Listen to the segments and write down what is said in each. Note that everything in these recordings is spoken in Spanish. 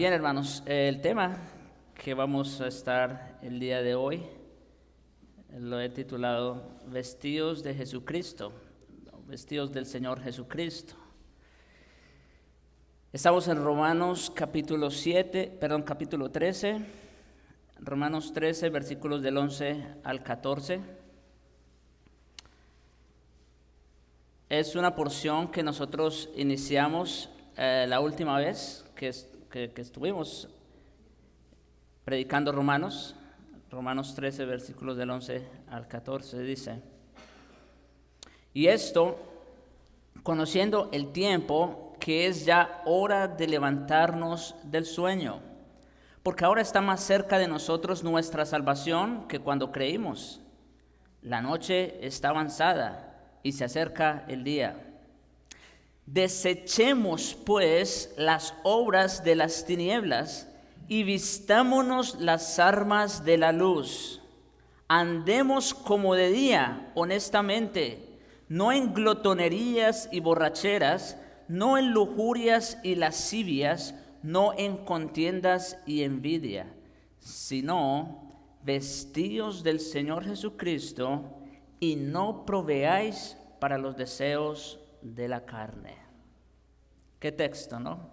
Bien, hermanos, el tema que vamos a estar el día de hoy lo he titulado Vestidos de Jesucristo, vestidos del Señor Jesucristo. Estamos en Romanos capítulo 13, Romanos 13, versículos del 11 al 14. Es una porción que nosotros iniciamos la última vez que estuvimos predicando Romanos 13, versículos del 11 al 14, dice: Y esto, conociendo el tiempo, que es ya hora de levantarnos del sueño, porque ahora está más cerca de nosotros nuestra salvación que cuando creímos. La noche está avanzada y se acerca el día. Desechemos, pues, las obras de las tinieblas y vistámonos las armas de la luz. Andemos como de día, honestamente, no en glotonerías y borracheras, no en lujurias y lascivias, no en contiendas y envidia, sino vestíos del Señor Jesucristo y no proveáis para los deseos de la carne. Qué texto, ¿no?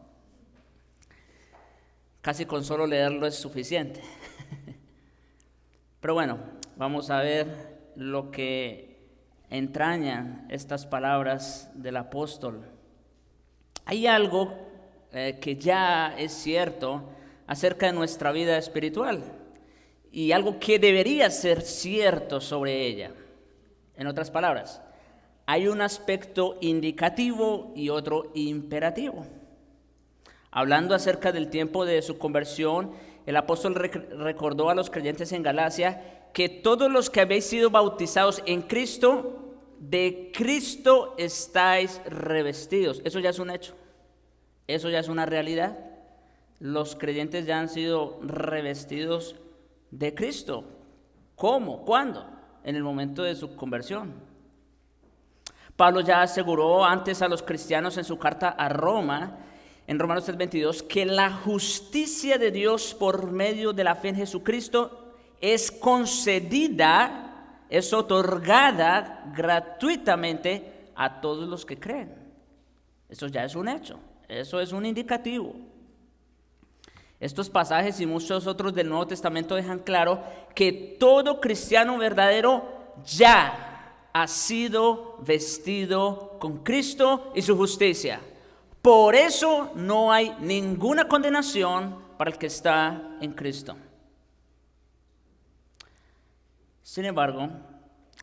Casi con solo leerlo es suficiente. Pero bueno, vamos a ver lo que entrañan estas palabras del apóstol. Hay algo que ya es cierto acerca de nuestra vida espiritual y algo que debería ser cierto sobre ella. En otras palabras, hay un aspecto indicativo y otro imperativo. Hablando acerca del tiempo de su conversión, el apóstol recordó a los creyentes en Galacia que todos los que habéis sido bautizados en Cristo, de Cristo estáis revestidos. Eso ya es un hecho, eso ya es una realidad. Los creyentes ya han sido revestidos de Cristo. ¿Cómo? ¿Cuándo? En el momento de su conversión. Pablo ya aseguró antes a los cristianos en su carta a Roma, en Romanos 3:22, que la justicia de Dios por medio de la fe en Jesucristo es concedida, es otorgada gratuitamente a todos los que creen. Eso ya es un hecho, eso es un indicativo. Estos pasajes y muchos otros del Nuevo Testamento dejan claro que todo cristiano verdadero ya ha sido vestido con Cristo y su justicia. Por eso no hay ninguna condenación para el que está en Cristo. Sin embargo,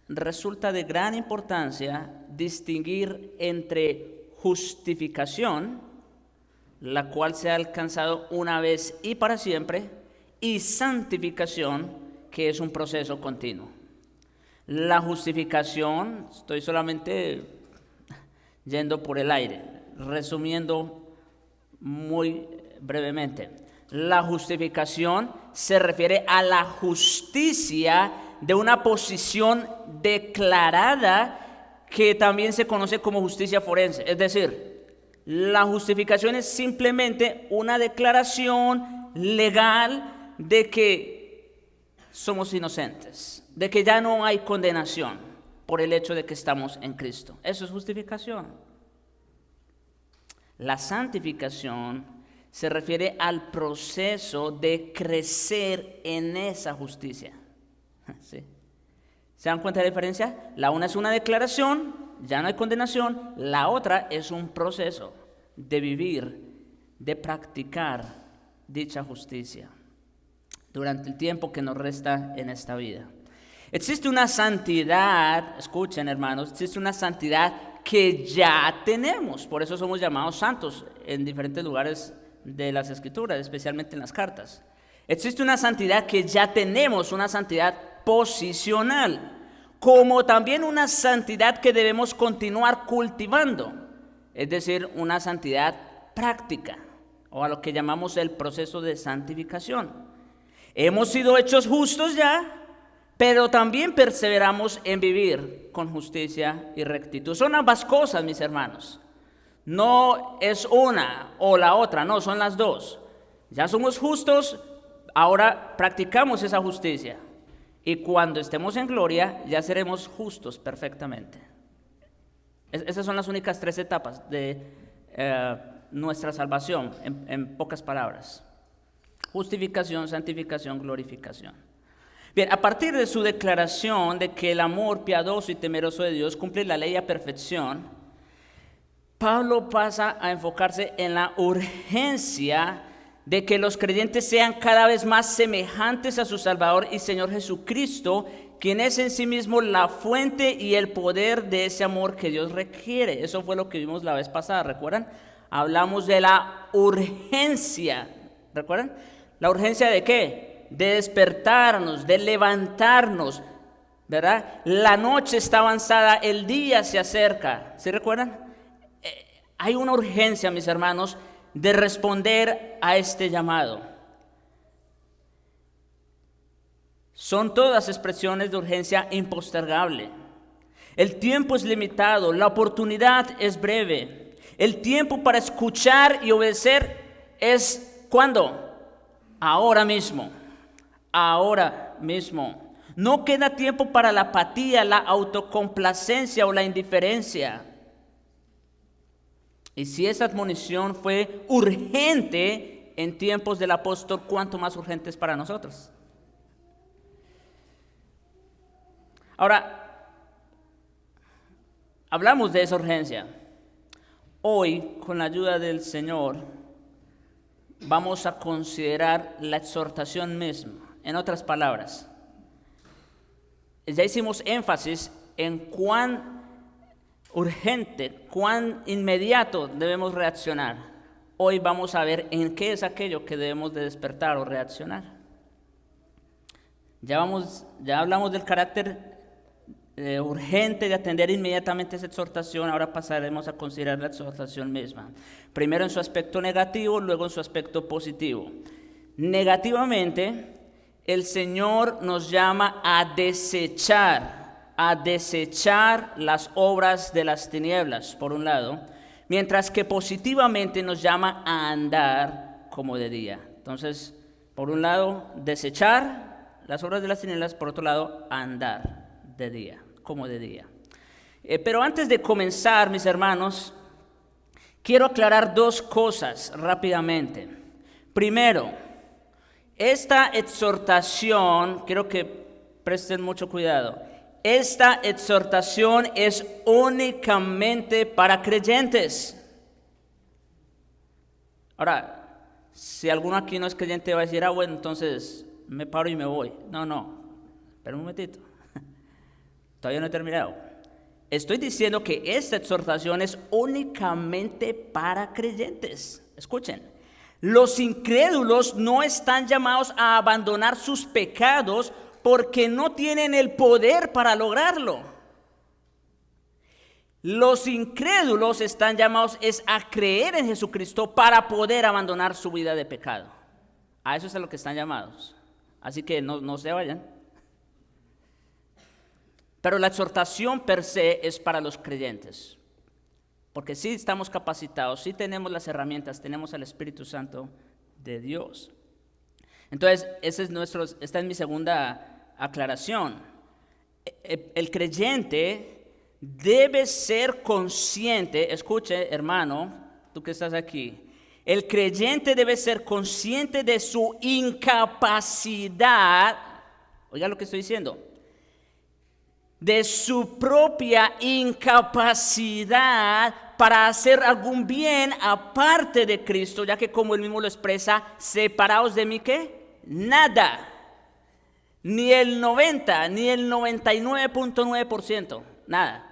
resulta de gran importancia distinguir entre justificación, la cual se ha alcanzado una vez y para siempre, y santificación, que es un proceso continuo. La justificación, estoy solamente yendo por el aire, resumiendo muy brevemente. La justificación se refiere a la justicia de una posición declarada que también se conoce como justicia forense. Es decir, la justificación es simplemente una declaración legal de que somos inocentes, de que ya no hay condenación por el hecho de que estamos en Cristo. Eso es justificación. La santificación se refiere al proceso de crecer en esa justicia. ¿Sí? ¿Se dan cuenta de la diferencia? La una es una declaración, ya no hay condenación. La otra es un proceso de vivir, de practicar dicha justicia durante el tiempo que nos resta en esta vida. Existe una santidad, escuchen hermanos, existe una santidad que ya tenemos, por eso somos llamados santos en diferentes lugares de las Escrituras, especialmente en las cartas. Existe una santidad que ya tenemos, una santidad posicional, como también una santidad que debemos continuar cultivando, es decir, una santidad práctica, o a lo que llamamos el proceso de santificación. Hemos sido hechos justos ya, pero también perseveramos en vivir con justicia y rectitud. Son ambas cosas, mis hermanos. No es una o la otra, no, son las dos. Ya somos justos, ahora practicamos esa justicia. Y cuando estemos en gloria, ya seremos justos perfectamente. Esas son las únicas 3 etapas de nuestra salvación, en pocas palabras. Justificación, santificación, glorificación. Bien, a partir de su declaración de que el amor piadoso y temeroso de Dios cumple la ley a perfección, Pablo pasa a enfocarse en la urgencia de que los creyentes sean cada vez más semejantes a su Salvador y Señor Jesucristo, quien es en sí mismo la fuente y el poder de ese amor que Dios requiere. Eso fue lo que vimos la vez pasada, ¿recuerdan? Hablamos de la urgencia, ¿recuerdan? ¿La urgencia de qué? De despertarnos, de levantarnos, ¿verdad? La noche está avanzada, el día se acerca, ¿sí recuerdan? Hay una urgencia, mis hermanos, de responder a este llamado. Son todas expresiones de urgencia impostergable. El tiempo es limitado, la oportunidad es breve. El tiempo para escuchar y obedecer es ¿cuándo? Ahora mismo. Ahora mismo. No queda tiempo para la apatía, la autocomplacencia o la indiferencia. Y si esa admonición fue urgente en tiempos del apóstol, ¿cuánto más urgente es para nosotros? Ahora, hablamos de esa urgencia. Hoy, con la ayuda del Señor, vamos a considerar la exhortación misma. En otras palabras, ya hicimos énfasis en cuán urgente, cuán inmediato debemos reaccionar. Hoy vamos a ver en qué es aquello que debemos de despertar o reaccionar. Ya hablamos del carácter urgente de atender inmediatamente esa exhortación. Ahora pasaremos a considerar la exhortación misma. Primero en su aspecto negativo, luego en su aspecto positivo. Negativamente, el Señor nos llama a desechar las obras de las tinieblas, por un lado, mientras que positivamente nos llama a andar como de día. Entonces, por un lado, desechar las obras de las tinieblas, por otro lado, andar de día, como de día. Pero antes de comenzar, mis hermanos, quiero aclarar 2 cosas rápidamente. Primero, esta exhortación, quiero que presten mucho cuidado. Esta exhortación es únicamente para creyentes. Ahora, si alguno aquí no es creyente va a decir, bueno, entonces me paro y me voy. No, espera un momentito. Todavía no he terminado. Estoy diciendo que esta exhortación es únicamente para creyentes. Escuchen, los incrédulos no están llamados a abandonar sus pecados porque no tienen el poder para lograrlo. Los incrédulos están llamados a creer en Jesucristo para poder abandonar su vida de pecado. A eso es a lo que están llamados. Así que no se vayan. Pero la exhortación per se es para los creyentes. Porque sí estamos capacitados, sí tenemos las herramientas, tenemos al Espíritu Santo de Dios. Entonces, esta es mi segunda aclaración. El creyente debe ser consciente, escuche, hermano, tú que estás aquí, el creyente debe ser consciente de su incapacidad, oiga lo que estoy diciendo, de su propia incapacidad para hacer algún bien aparte de Cristo, ya que como él mismo lo expresa, separados de mí, ¿qué? Nada, ni el 90, ni el 99.9%, nada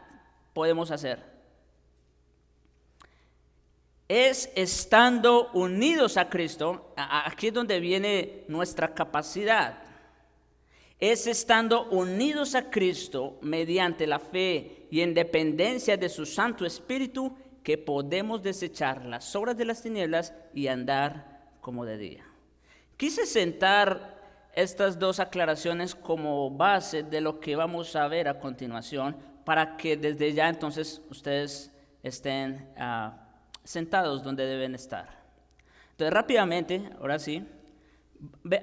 podemos hacer. Es estando unidos a Cristo, aquí es donde viene nuestra capacidad. Es estando unidos a Cristo mediante la fe y en dependencia de su Santo Espíritu que podemos desechar las obras de las tinieblas y andar como de día. Quise sentar estas 2 aclaraciones como base de lo que vamos a ver a continuación para que desde ya entonces ustedes estén sentados donde deben estar. Entonces, rápidamente, ahora sí,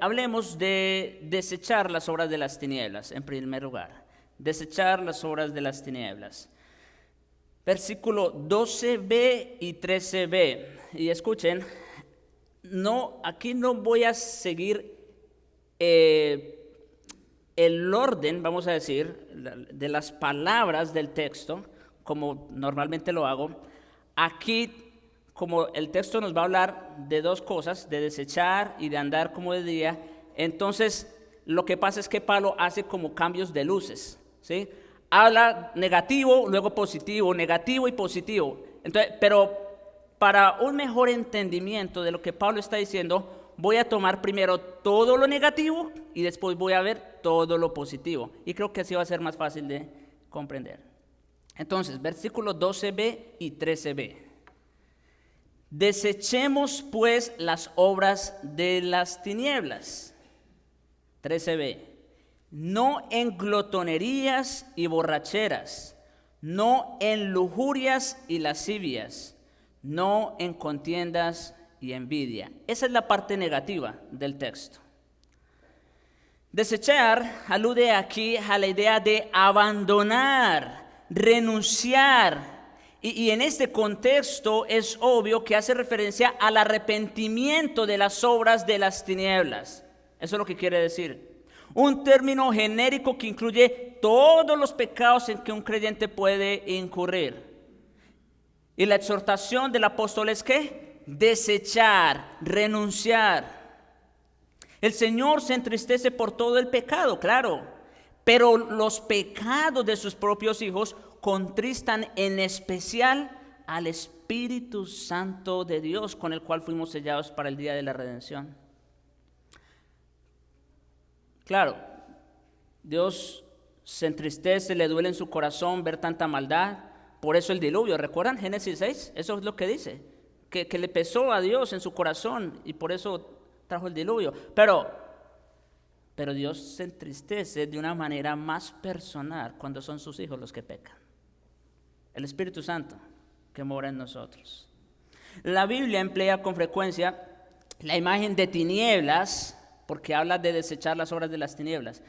hablemos de desechar las obras de las tinieblas, en primer lugar. Desechar las obras de las tinieblas. Versículo 12b y 13b. Y escuchen, aquí no voy a seguir el orden, vamos a decir, de las palabras del texto, como normalmente lo hago. Aquí, como el texto nos va a hablar de dos cosas, de desechar y de andar como de día, entonces lo que pasa es que Pablo hace como cambios de luces, ¿sí? Habla negativo, luego positivo, negativo y positivo. Entonces, pero para un mejor entendimiento de lo que Pablo está diciendo, voy a tomar primero todo lo negativo y después voy a ver todo lo positivo. Y creo que así va a ser más fácil de comprender. Entonces, versículos 12b y 13b. Desechemos pues las obras de las tinieblas. 13b. No en glotonerías y borracheras, no en lujurias y lascivias, no en contiendas y envidia. Esa es la parte negativa del texto. Desechar alude aquí a la idea de abandonar, renunciar. Y en este contexto es obvio que hace referencia al arrepentimiento de las obras de las tinieblas. Eso es lo que quiere decir. Un término genérico que incluye todos los pecados en que un creyente puede incurrir. Y la exhortación del apóstol es ¿qué? Desechar, renunciar. El Señor se entristece por todo el pecado, claro, pero los pecados de sus propios hijos contristan en especial al Espíritu Santo de Dios, con el cual fuimos sellados para el día de la redención. Claro, Dios se entristece, le duele en su corazón ver tanta maldad. Por eso el diluvio, ¿recuerdan Génesis 6? Eso es lo que dice, que le pesó a Dios en su corazón y por eso trajo el diluvio. Pero Dios se entristece de una manera más personal cuando son sus hijos los que pecan. El Espíritu Santo que mora en nosotros. La Biblia emplea con frecuencia la imagen de tinieblas, porque habla de desechar las obras de las tinieblas.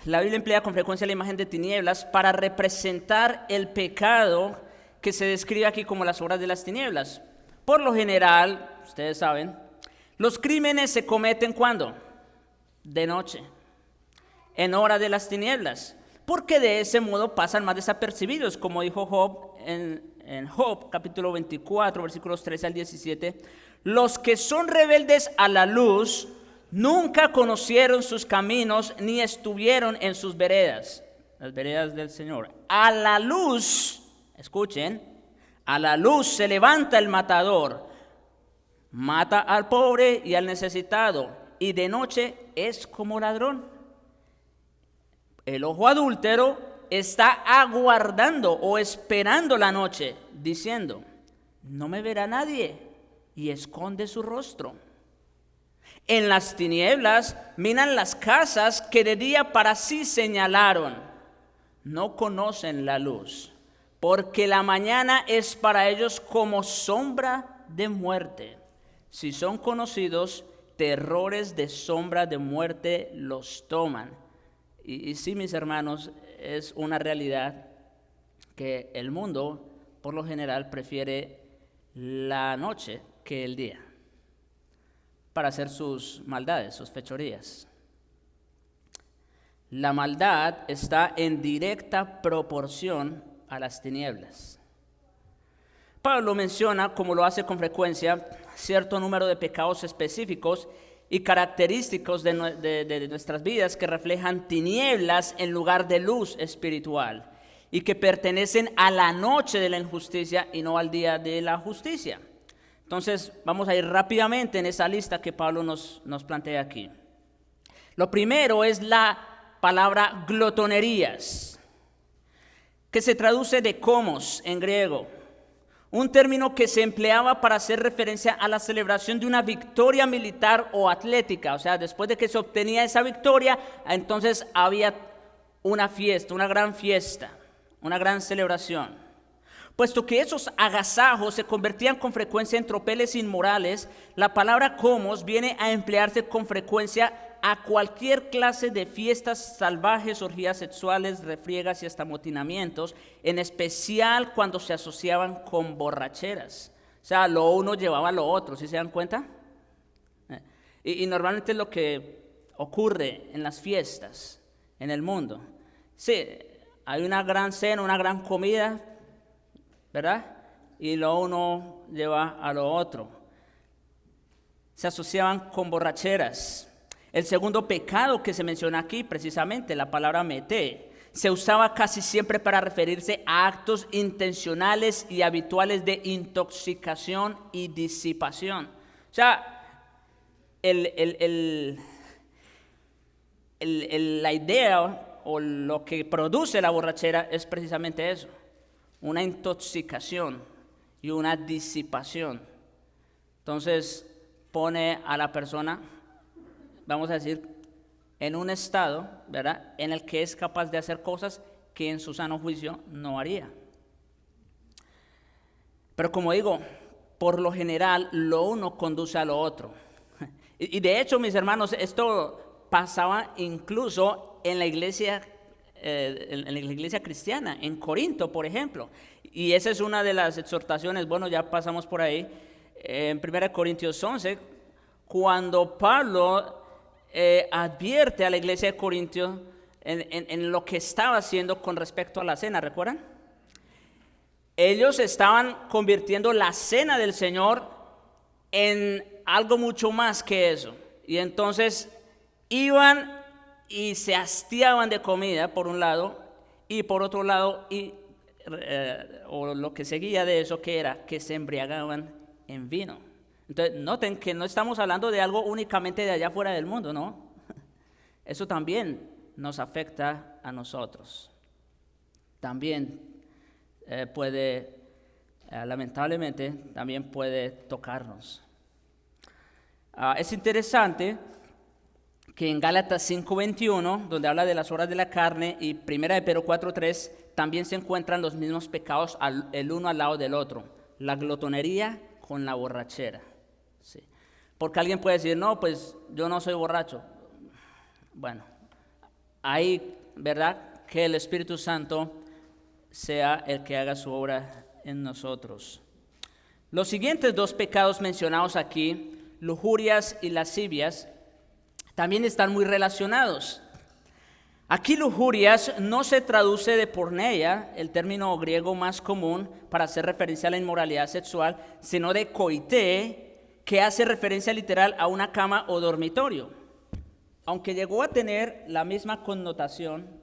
La Biblia emplea con frecuencia la imagen de tinieblas para representar el pecado que se describe aquí como las obras de las tinieblas. Por lo general, ustedes saben, los crímenes se cometen ¿cuándo? De noche, en hora de las tinieblas, porque de ese modo pasan más desapercibidos, como dijo Job en Job capítulo 24, versículos 13 al 17. Los que son rebeldes a la luz nunca conocieron sus caminos ni estuvieron en sus veredas, las veredas del Señor. A la luz, escuchen, a la luz se levanta el matador, mata al pobre y al necesitado, y de noche es como ladrón. El ojo adúltero está aguardando o esperando la noche, diciendo, no me verá nadie, y esconde su rostro. En las tinieblas miran las casas que de día para sí señalaron. No conocen la luz, porque la mañana es para ellos como sombra de muerte. Si son conocidos, terrores de sombra de muerte los toman. Y sí, mis hermanos, es una realidad que el mundo, por lo general, prefiere la noche que el día para hacer sus maldades, sus fechorías. La maldad está en directa proporción a las tinieblas. Pablo menciona, como lo hace con frecuencia, cierto número de pecados específicos y característicos de nuestras vidas que reflejan tinieblas en lugar de luz espiritual y que pertenecen a la noche de la injusticia y no al día de la justicia. Entonces, vamos a ir rápidamente en esa lista que Pablo nos plantea aquí. Lo primero es la palabra glotonerías, que se traduce de komos en griego, un término que se empleaba para hacer referencia a la celebración de una victoria militar o atlética. O sea, después de que se obtenía esa victoria, entonces había una fiesta, una gran celebración. Puesto que esos agasajos se convertían con frecuencia en tropeles inmorales, la palabra comos viene a emplearse con frecuencia a cualquier clase de fiestas salvajes, orgías sexuales, refriegas y hasta amotinamientos, en especial cuando se asociaban con borracheras. O sea, lo uno llevaba a lo otro, ¿sí se dan cuenta? Y normalmente es lo que ocurre en las fiestas en el mundo. Sí, hay una gran cena, una gran comida, ¿verdad? Y lo uno lleva a lo otro. Se asociaban con borracheras. El segundo pecado que se menciona aquí, precisamente, la palabra mete, se usaba casi siempre para referirse a actos intencionales y habituales de intoxicación y disipación. O sea, la idea o lo que produce la borrachera es precisamente eso, una intoxicación y una disipación. Entonces pone a la persona, vamos a decir, en un estado, ¿verdad?, en el que es capaz de hacer cosas que en su sano juicio no haría. Pero como digo, por lo general lo uno conduce a lo otro. Y de hecho, mis hermanos, esto pasaba incluso en la iglesia cristiana, en Corinto, por ejemplo. Y esa es una de las exhortaciones, bueno, ya pasamos por ahí, en 1 Corintios 11, cuando Pablo advierte a la iglesia de Corintios en lo que estaba haciendo con respecto a la cena, ¿recuerdan? Ellos estaban convirtiendo la cena del Señor en algo mucho más que eso. Y entonces iban y se hastiaban de comida, por un lado, y por otro lado, o lo que seguía de eso, que era que se embriagaban en vino. Entonces, noten que no estamos hablando de algo únicamente de allá fuera del mundo, ¿no? Eso también nos afecta a nosotros. También lamentablemente, también puede tocarnos. Es interesante que en Gálatas 5:21, donde habla de las obras de la carne, y 1 de Pedro 4:3, también se encuentran los mismos pecados el uno al lado del otro. La glotonería con la borrachera. Sí. Porque alguien puede decir, no, pues yo no soy borracho. Bueno, ahí, ¿verdad?, que el Espíritu Santo sea el que haga su obra en nosotros. Los siguientes dos pecados mencionados aquí, lujurias y lascivias, también están muy relacionados. Aquí lujurias no se traduce de porneia, el término griego más común para hacer referencia a la inmoralidad sexual, sino de koité, que hace referencia literal a una cama o dormitorio. Aunque llegó a tener la misma connotación,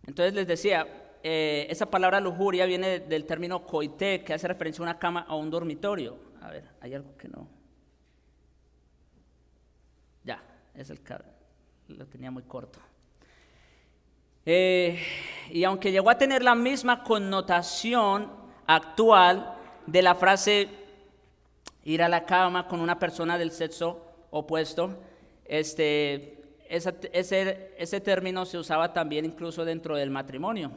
Entonces les decía, esa palabra lujuria viene del término koité, que hace referencia a una cama o un dormitorio. A ver, hay algo que no. Ya, es lo tenía muy corto. Y aunque llegó a tener la misma connotación actual de la frase ir a la cama con una persona del sexo opuesto, ese término se usaba también incluso dentro del matrimonio.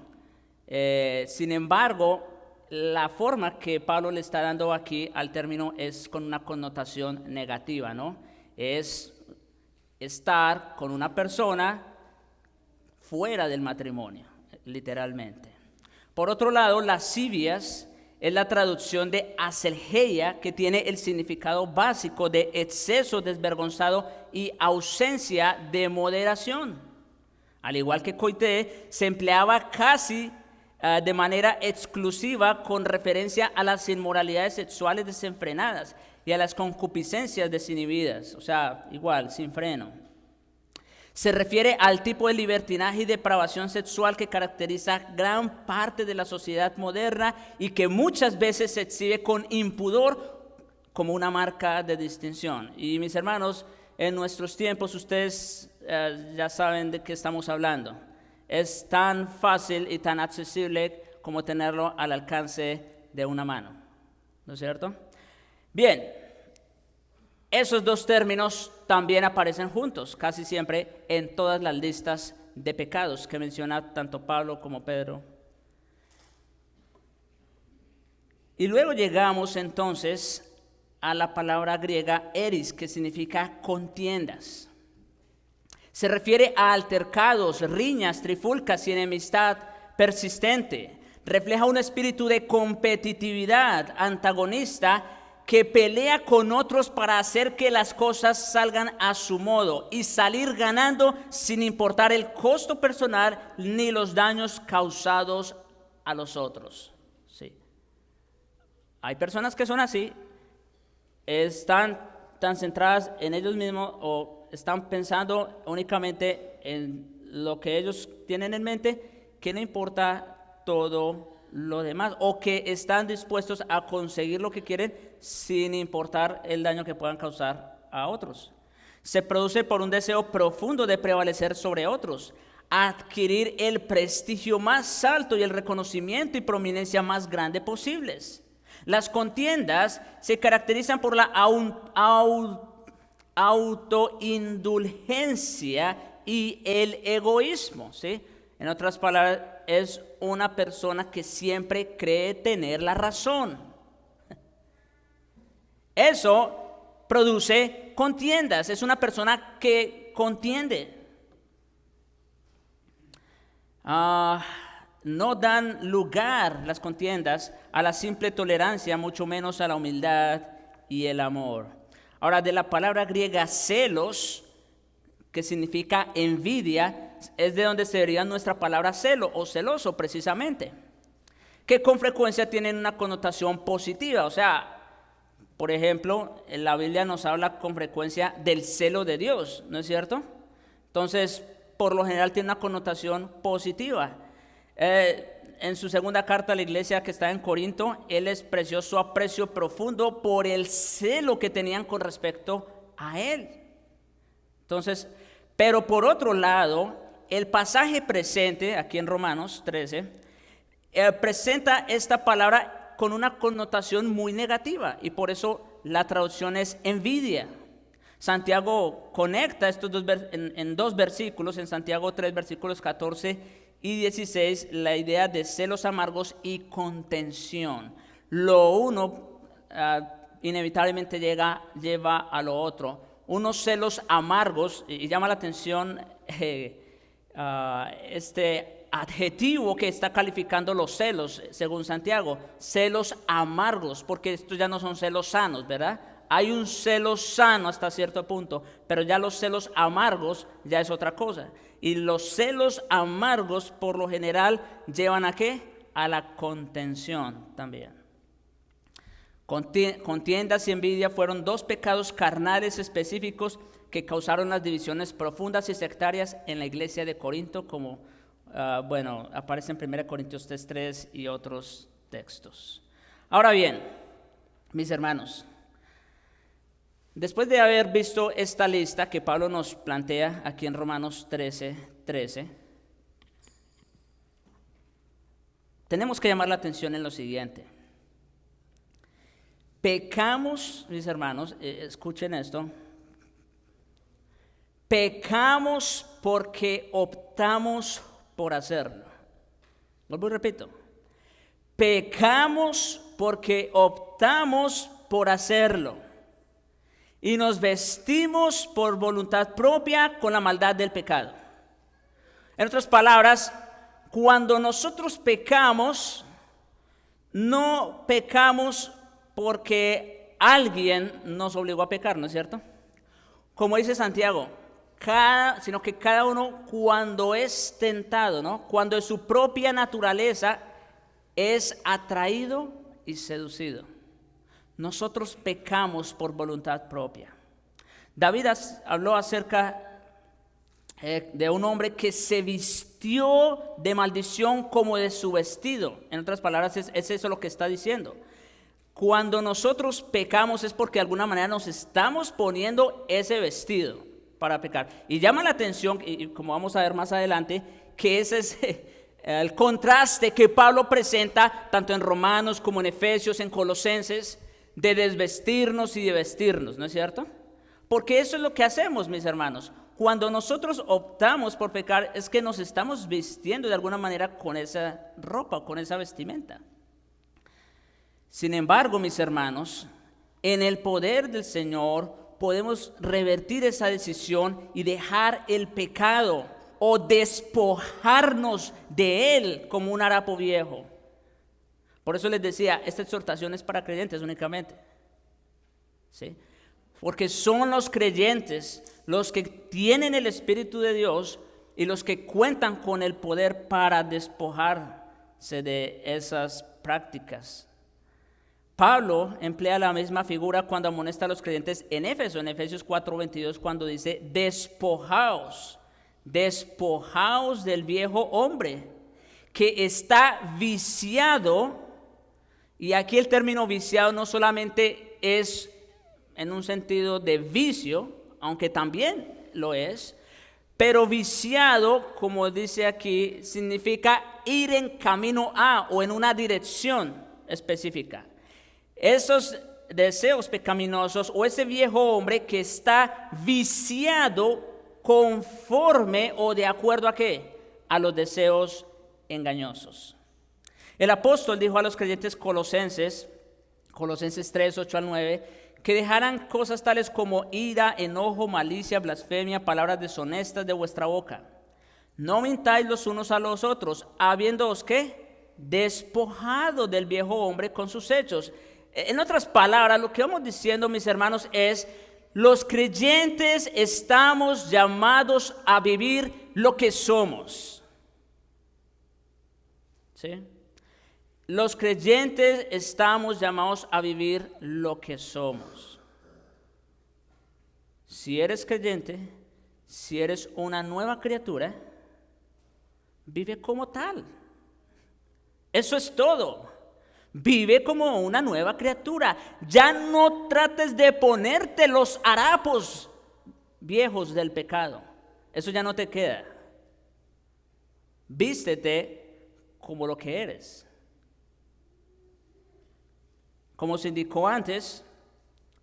Sin embargo, la forma que Pablo le está dando aquí al término es con una connotación negativa, ¿no? Es estar con una persona fuera del matrimonio, literalmente. Por otro lado, lascivias es la traducción de aselgeia, que tiene el significado básico de exceso desvergonzado y ausencia de moderación. Al igual que koité, se empleaba casi de manera exclusiva con referencia a las inmoralidades sexuales desenfrenadas y a las concupiscencias desinhibidas, o sea, igual, sin freno. Se refiere al tipo de libertinaje y depravación sexual que caracteriza gran parte de la sociedad moderna y que muchas veces se exhibe con impudor como una marca de distinción. Y mis hermanos, en nuestros tiempos ustedes ya saben de qué estamos hablando. Es tan fácil y tan accesible como tenerlo al alcance de una mano, ¿no es cierto? Bien, Esos dos términos también aparecen juntos, casi siempre en todas las listas de pecados que menciona tanto Pablo como Pedro. Y luego llegamos entonces a la palabra griega eris, que significa contiendas. Se refiere a altercados, riñas, trifulcas y enemistad persistente. Refleja un espíritu de competitividad antagonista que pelea con otros para hacer que las cosas salgan a su modo y salir ganando sin importar el costo personal ni los daños causados a los otros. Sí. Hay personas que son así, están tan centradas en ellos mismos o están pensando únicamente en lo que ellos tienen en mente, que no importa todo lo demás, o que están dispuestos a conseguir lo que quieren sin importar el daño que puedan causar a otros. Se produce por un deseo profundo de prevalecer sobre otros, adquirir el prestigio más alto y el reconocimiento y prominencia más grande posibles. Las contiendas se caracterizan por la autoindulgencia y el egoísmo, ¿sí? En otras palabras, es una persona que siempre cree tener la razón. Eso produce contiendas, es una persona que contiende. No dan lugar las contiendas a la simple tolerancia, mucho menos a la humildad y el amor. Ahora, de la palabra griega celos, que significa envidia, es de donde se deriva nuestra palabra celo o celoso precisamente, que con frecuencia tienen una connotación positiva. O sea, por ejemplo, en la Biblia nos habla con frecuencia del celo de Dios, ¿no es cierto? Entonces, por lo general tiene una connotación positiva. En su segunda carta a la iglesia que está en Corinto, él expresó su aprecio profundo por el celo que tenían con respecto a él. Entonces, pero por otro lado, el pasaje presente, aquí en Romanos 13, presenta esta palabra con una connotación muy negativa y por eso la traducción es envidia. Santiago conecta estos en dos versículos, en Santiago 3, versículos 14 y 16, la idea de celos amargos y contención. Lo uno inevitablemente lleva a lo otro. Unos celos amargos, y llama la atención este adjetivo que está calificando los celos, según Santiago, celos amargos, porque estos ya no son celos sanos, ¿verdad? Hay un celo sano hasta cierto punto, pero ya los celos amargos ya es otra cosa. Y los celos amargos por lo general llevan ¿a qué? A la contención también. Contiendas y envidia fueron dos pecados carnales específicos que causaron las divisiones profundas y sectarias en la iglesia de Corinto, como aparece en 1 Corintios 3 y otros textos. Ahora bien, mis hermanos, después de haber visto esta lista que Pablo nos plantea aquí en Romanos 13, tenemos que llamar la atención en lo siguiente. Pecamos, mis hermanos, escuchen esto, pecamos porque optamos por hacerlo. Vuelvo y repito, pecamos porque optamos por hacerlo y nos vestimos por voluntad propia con la maldad del pecado. En otras palabras, cuando nosotros pecamos, no pecamos porque alguien nos obligó a pecar, ¿no es cierto? Como dice Santiago, sino que cada uno cuando es tentado, ¿no? Cuando de su propia naturaleza es atraído y seducido. Nosotros pecamos por voluntad propia. David habló acerca de un hombre que se vistió de maldición como de su vestido. En otras palabras, es eso lo que está diciendo. Cuando nosotros pecamos es porque de alguna manera nos estamos poniendo ese vestido para pecar. Y llama la atención, y como vamos a ver más adelante, que ese es el contraste que Pablo presenta tanto en Romanos como en Efesios, en Colosenses, de desvestirnos y de vestirnos, ¿no es cierto? Porque eso es lo que hacemos, mis hermanos. Cuando nosotros optamos por pecar, es que nos estamos vistiendo de alguna manera con esa ropa, con esa vestimenta. Sin embargo, mis hermanos, en el poder del Señor podemos revertir esa decisión y dejar el pecado o despojarnos de él como un harapo viejo. Por eso les decía, esta exhortación es para creyentes únicamente. ¿Sí? Porque son los creyentes los que tienen el Espíritu de Dios y los que cuentan con el poder para despojarse de esas prácticas. Pablo emplea la misma figura cuando amonesta a los creyentes en Éfeso, en Efesios 4:22, cuando dice, despojaos del viejo hombre que está viciado. Y aquí el término viciado no solamente es en un sentido de vicio, aunque también lo es, pero viciado, como dice aquí, significa ir en camino a o en una dirección específica. Esos deseos pecaminosos o ese viejo hombre que está viciado conforme o de acuerdo a ¿qué? A los deseos engañosos. El apóstol dijo a los creyentes Colosenses 3, 8 al 9, que dejaran cosas tales como ira, enojo, malicia, blasfemia, palabras deshonestas de vuestra boca. No mintáis los unos a los otros, habiéndoos ¿qué? Despojado del viejo hombre con sus hechos. En otras palabras, lo que vamos diciendo, mis hermanos, es los creyentes estamos llamados a vivir lo que somos. ¿Sí? Los creyentes estamos llamados a vivir lo que somos. Si eres creyente, si eres una nueva criatura, vive como tal. Eso es todo. Vive como una nueva criatura. Ya no trates de ponerte los harapos viejos del pecado. Eso ya no te queda. Vístete como lo que eres. Como se indicó antes,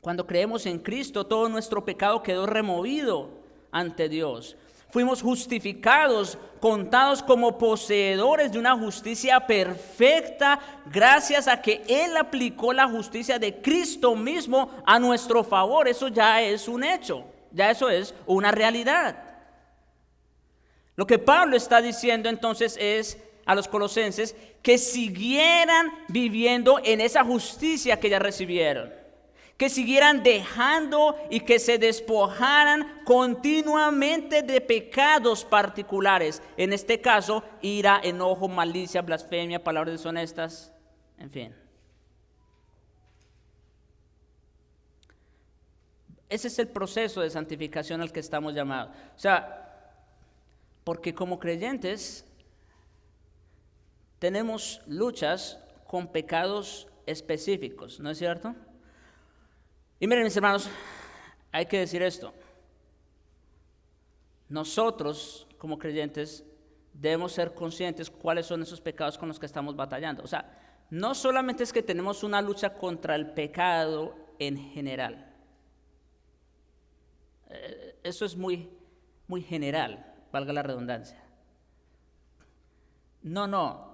cuando creemos en Cristo, todo nuestro pecado quedó removido ante Dios. Fuimos justificados, contados como poseedores de una justicia perfecta, gracias a que Él aplicó la justicia de Cristo mismo a nuestro favor. Eso ya es un hecho, ya eso es una realidad. Lo que Pablo está diciendo entonces es a los colosenses que siguieran viviendo en esa justicia que ya recibieron, que siguieran dejando y que se despojaran continuamente de pecados particulares, en este caso ira, enojo, malicia, blasfemia, palabras deshonestas, en fin. Ese es el proceso de santificación al que estamos llamados. O sea, porque como creyentes tenemos luchas con pecados específicos, ¿no es cierto? Y miren, mis hermanos, hay que decir esto. Nosotros, como creyentes, debemos ser conscientes cuáles son esos pecados con los que estamos batallando. O sea, no solamente es que tenemos una lucha contra el pecado en general. Eso es muy general, valga la redundancia. No.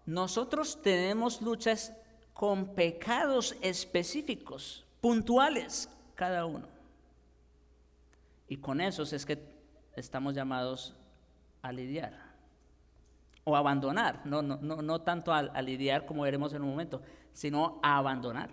Nosotros tenemos luchas con pecados específicos, puntuales, cada uno. Y con esos es que estamos llamados a lidiar o abandonar. No tanto a lidiar como veremos en un momento, sino a abandonar.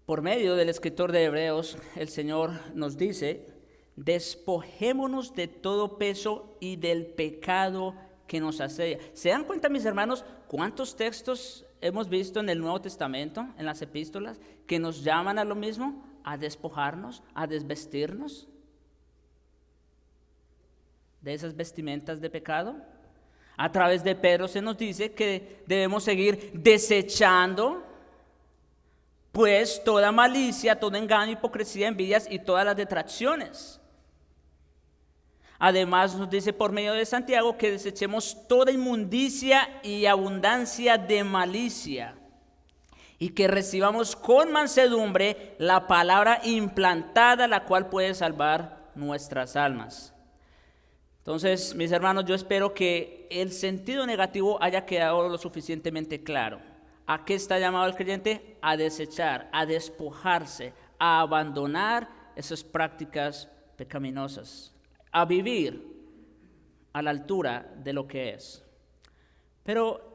Por medio del escritor de Hebreos, el Señor nos dice: despojémonos de todo peso y del pecado que nos asedia. ¿Se dan cuenta, mis hermanos, cuántos textos hemos visto en el Nuevo Testamento, en las epístolas, que nos llaman a lo mismo? A despojarnos, a desvestirnos de esas vestimentas de pecado. A través de Pedro se nos dice que debemos seguir desechando pues toda malicia, todo engaño, hipocresía, envidias y todas las detracciones. Además nos dice por medio de Santiago que desechemos toda inmundicia y abundancia de malicia. y que recibamos con mansedumbre la palabra implantada, la cual puede salvar nuestras almas. Entonces, mis hermanos, yo espero que el sentido negativo haya quedado lo suficientemente claro. ¿A qué está llamado el creyente? A desechar, a despojarse, a abandonar esas prácticas pecaminosas, a vivir a la altura de lo que es. Pero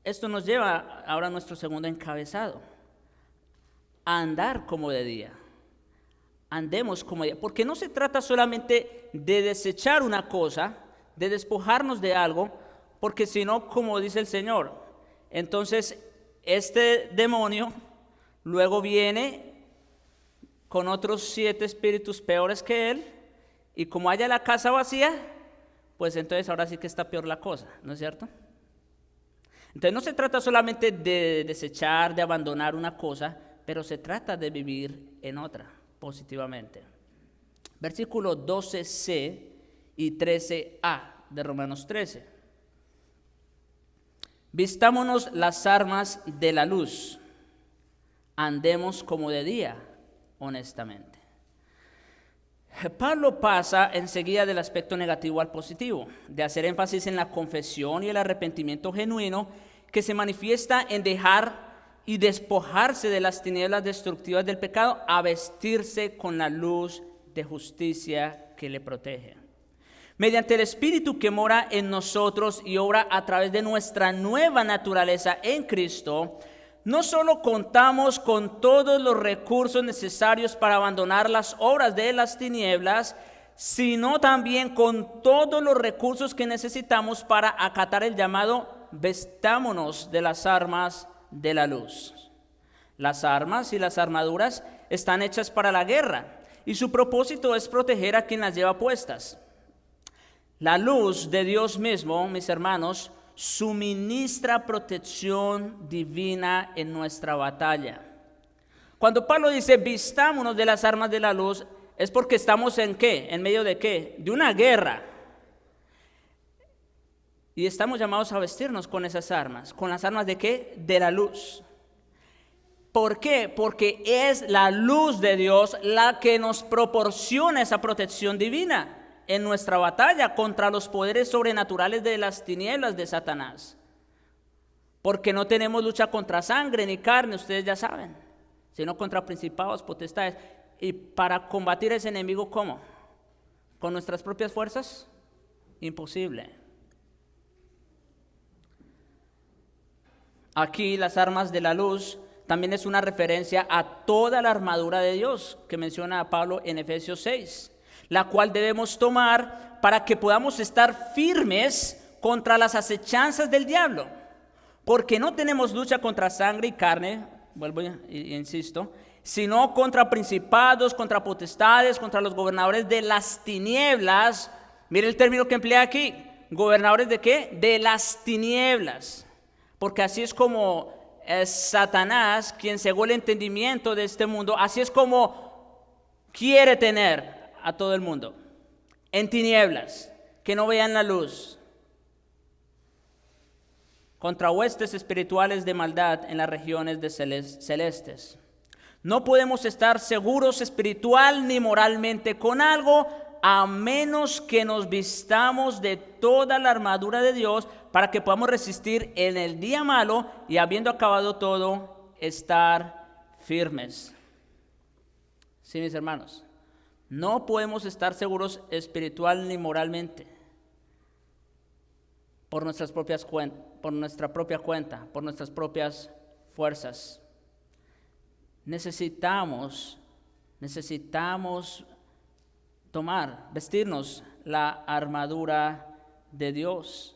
esto nos lleva ahora a nuestro segundo encabezado: a andar como de día. Andemos como de día, porque no se trata solamente de desechar una cosa, de despojarnos de algo, porque si no, como dice el Señor, entonces este demonio luego viene con otros 7 espíritus peores que él, y como haya la casa vacía, pues entonces ahora sí que está peor la cosa, ¿no es cierto? Entonces no se trata solamente de desechar, de abandonar una cosa, pero se trata de vivir en otra, positivamente. Versículo 12c y 13a de Romanos 13. Vistámonos las armas de la luz, andemos como de día, honestamente. Pablo pasa enseguida del aspecto negativo al positivo, de hacer énfasis en la confesión y el arrepentimiento genuino que se manifiesta en dejar y despojarse de las tinieblas destructivas del pecado, a vestirse con la luz de justicia que le protege. Mediante el Espíritu que mora en nosotros y obra a través de nuestra nueva naturaleza en Cristo, no solo contamos con todos los recursos necesarios para abandonar las obras de las tinieblas, sino también con todos los recursos que necesitamos para acatar el llamado: vestámonos de las armas de la luz. Las armas y las armaduras están hechas para la guerra, y su propósito es proteger a quien las lleva puestas. La luz de Dios mismo, mis hermanos, suministra protección divina en nuestra batalla. Cuando Pablo dice vistámonos de las armas de la luz, es porque estamos ¿en qué? ¿En medio de qué? De una guerra. Y estamos llamados a vestirnos con esas armas. ¿Con las armas de qué? De la luz. ¿Por qué? Porque es la luz de Dios la que nos proporciona esa protección divina en nuestra batalla contra los poderes sobrenaturales de las tinieblas de Satanás. Porque no tenemos lucha contra sangre ni carne, ustedes ya saben, sino contra principados, potestades. Y para combatir a ese enemigo, ¿cómo? ¿Con nuestras propias fuerzas? Imposible. Aquí las armas de la luz también es una referencia a toda la armadura de Dios que menciona Pablo en Efesios 6. La cual debemos tomar para que podamos estar firmes contra las acechanzas del diablo. Porque no tenemos lucha contra sangre y carne, vuelvo e insisto, sino contra principados, contra potestades, contra los gobernadores de las tinieblas. Mire el término que emplea aquí, ¿gobernadores de qué? De las tinieblas. Porque así es como es Satanás, quien cegó el entendimiento de este mundo, así es como quiere tener a todo el mundo en tinieblas, que no vean la luz, contra huestes espirituales de maldad en las regiones de celestes. No podemos estar seguros espiritual ni moralmente con algo a menos que nos vistamos de toda la armadura de Dios para que podamos resistir en el día malo y, habiendo acabado todo, estar firmes. Sí, mis hermanos. No podemos estar seguros espiritual ni moralmente por nuestra propia cuenta, por nuestras propias fuerzas. Necesitamos vestirnos la armadura de Dios.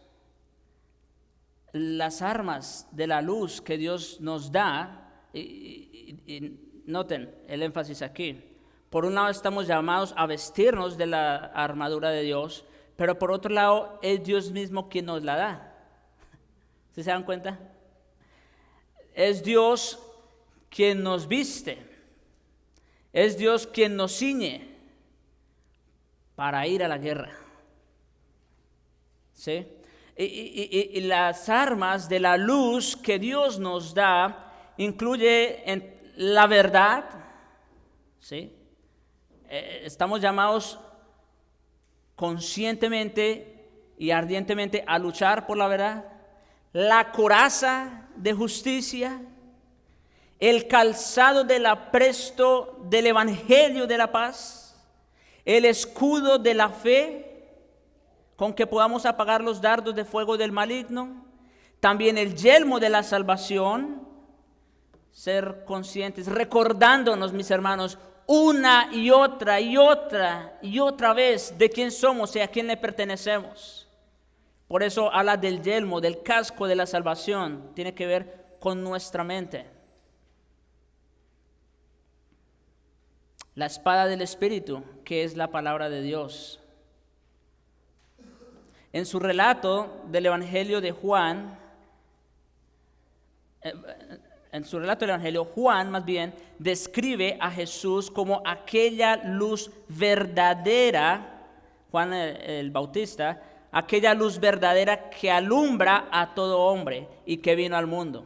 Las armas de la luz que Dios nos da, y noten el énfasis aquí. Por un lado estamos llamados a vestirnos de la armadura de Dios, pero por otro lado es Dios mismo quien nos la da. ¿Sí se dan cuenta? Es Dios quien nos viste, es Dios quien nos ciñe para ir a la guerra. ¿Sí? Y las armas de la luz que Dios nos da incluye la verdad, ¿sí? Estamos llamados conscientemente y ardientemente a luchar por la verdad, la coraza de justicia, el calzado del apresto del evangelio de la paz, el escudo de la fe, con que podamos apagar los dardos de fuego del maligno, también el yelmo de la salvación, ser conscientes, recordándonos, mis hermanos, una y otra vez de quién somos y a quién le pertenecemos. Por eso habla del yelmo, del casco de la salvación, tiene que ver con nuestra mente. La espada del Espíritu, que es la palabra de Dios. En su relato del Evangelio de Juan, Juan más bien describe a Jesús como aquella luz verdadera, Juan el Bautista, aquella luz verdadera que alumbra a todo hombre y que vino al mundo.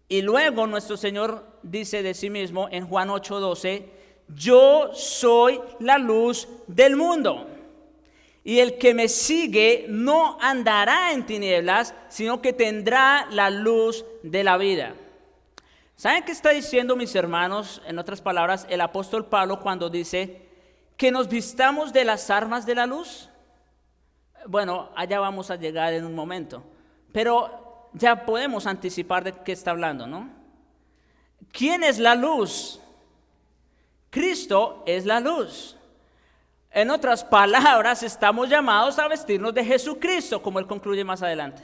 Y luego nuestro Señor dice de sí mismo en Juan 8:12, yo soy la luz del mundo. Y el que me sigue no andará en tinieblas, sino que tendrá la luz de la vida. ¿Saben qué está diciendo, mis hermanos? En otras palabras, el apóstol Pablo cuando dice que nos vistamos de las armas de la luz. Bueno, allá vamos a llegar en un momento. Pero ya podemos anticipar de qué está hablando, ¿no? ¿Quién es la luz? Cristo es la luz. En otras palabras, estamos llamados a vestirnos de Jesucristo, como él concluye más adelante.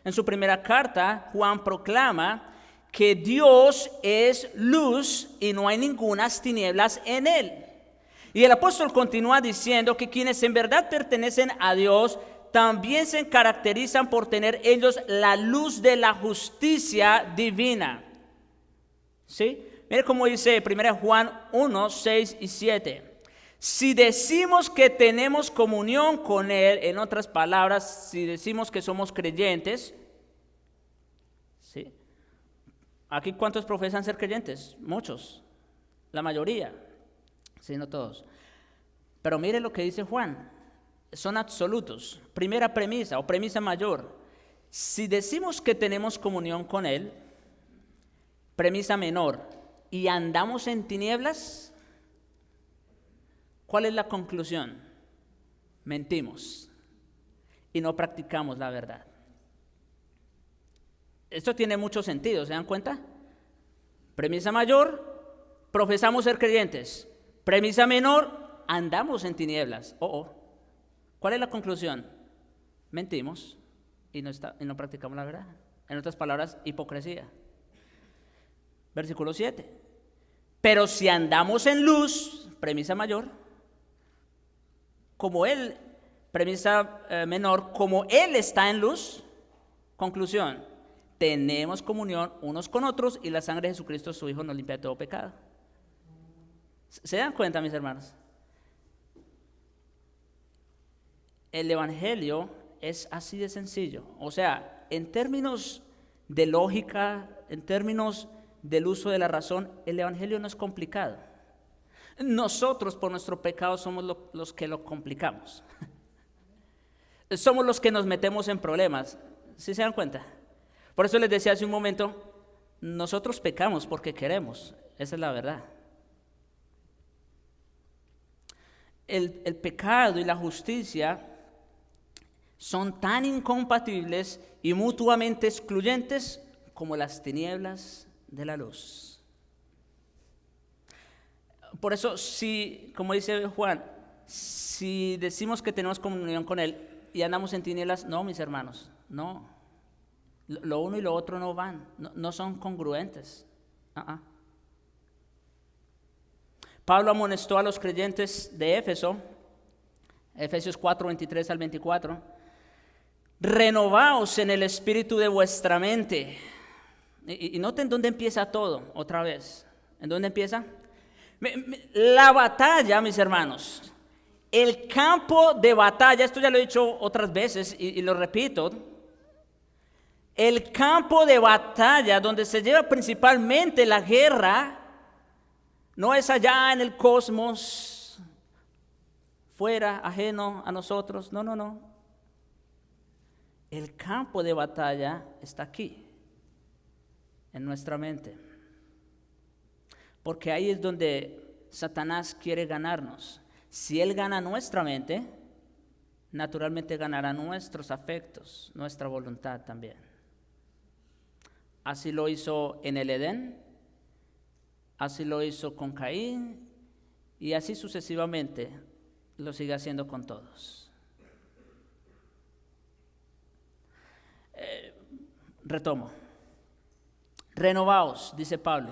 En su primera carta, Juan proclama que Dios es luz y no hay ningunas tinieblas en él. Y el apóstol continúa diciendo que quienes en verdad pertenecen a Dios también se caracterizan por tener ellos la luz de la justicia divina. ¿Sí? Mire cómo dice 1 Juan 1, 6 y 7. Si decimos que tenemos comunión con Él, en otras palabras, si decimos que somos creyentes, ¿sí? Aquí ¿cuántos profesan ser creyentes? Muchos, la mayoría, sí, no todos. Pero mire lo que dice Juan, son absolutos. Primera premisa o premisa mayor, si decimos que tenemos comunión con Él, premisa menor, y andamos en tinieblas, ¿cuál es la conclusión? Mentimos y no practicamos la verdad. Esto tiene mucho sentido, ¿se dan cuenta? Premisa mayor, profesamos ser creyentes. Premisa menor, andamos en tinieblas. ¿Cuál es la conclusión? Mentimos y no practicamos la verdad. En otras palabras, hipocresía. Versículo 7. Pero si andamos en luz, premisa mayor, como Él, premisa menor, como Él está en luz, conclusión, tenemos comunión unos con otros y la sangre de Jesucristo, su Hijo, nos limpia de todo pecado. ¿Se dan cuenta, mis hermanos? El Evangelio es así de sencillo. O sea, en términos de lógica, en términos del uso de la razón, el Evangelio no es complicado. Nosotros por nuestro pecado somos los que lo complicamos. Somos los que nos metemos en problemas. ¿Sí se dan cuenta? Por eso les decía hace un momento, nosotros pecamos porque queremos. Esa es la verdad. El pecado y la justicia son tan incompatibles y mutuamente excluyentes como las tinieblas de la luz. Por eso, como dice Juan, si decimos que tenemos comunión con Él y andamos en tinieblas, no, mis hermanos, no. Lo uno y lo otro no van, no son congruentes. Pablo amonestó a los creyentes de Éfeso, Efesios 4, 23 al 24, renovaos en el espíritu de vuestra mente. Y noten dónde empieza todo, otra vez. ¿En dónde empieza? La batalla, mis hermanos, el campo de batalla, esto ya lo he dicho otras veces y lo repito, El campo de batalla donde se lleva principalmente la guerra no es allá en el cosmos, fuera, ajeno a nosotros. No. El campo de batalla está aquí, en nuestra mente. Porque ahí es donde Satanás quiere ganarnos. Si él gana nuestra mente, naturalmente ganará nuestros afectos, nuestra voluntad también. Así lo hizo en el Edén, así lo hizo con Caín y así sucesivamente lo sigue haciendo con todos. Retomo. Renovaos, dice Pablo.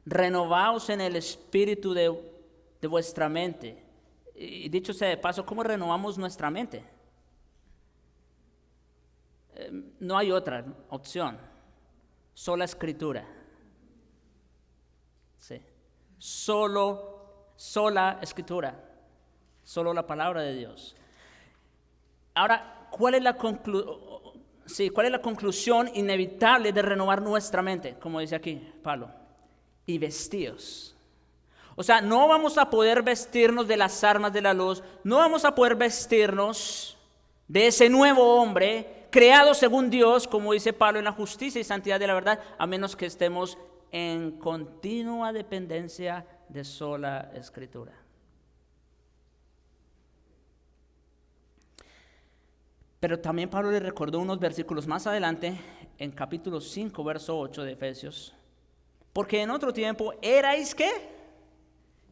Renovaos en el espíritu de vuestra mente. Y dicho sea de paso, ¿cómo renovamos nuestra mente? No hay otra opción. Sola escritura. Sí. Sola escritura. Solo la palabra de Dios. Ahora, ¿cuál es la conclusión inevitable de renovar nuestra mente? Como dice aquí Pablo. Y vestíos. O sea, no vamos a poder vestirnos de las armas de la luz, no vamos a poder vestirnos de ese nuevo hombre creado según Dios, como dice Pablo, en la justicia y santidad de la verdad, a menos que estemos en continua dependencia de sola escritura. Pero también Pablo le recordó unos versículos más adelante, en capítulo 5, verso 8 de Efesios. Porque en otro tiempo erais, ¿qué?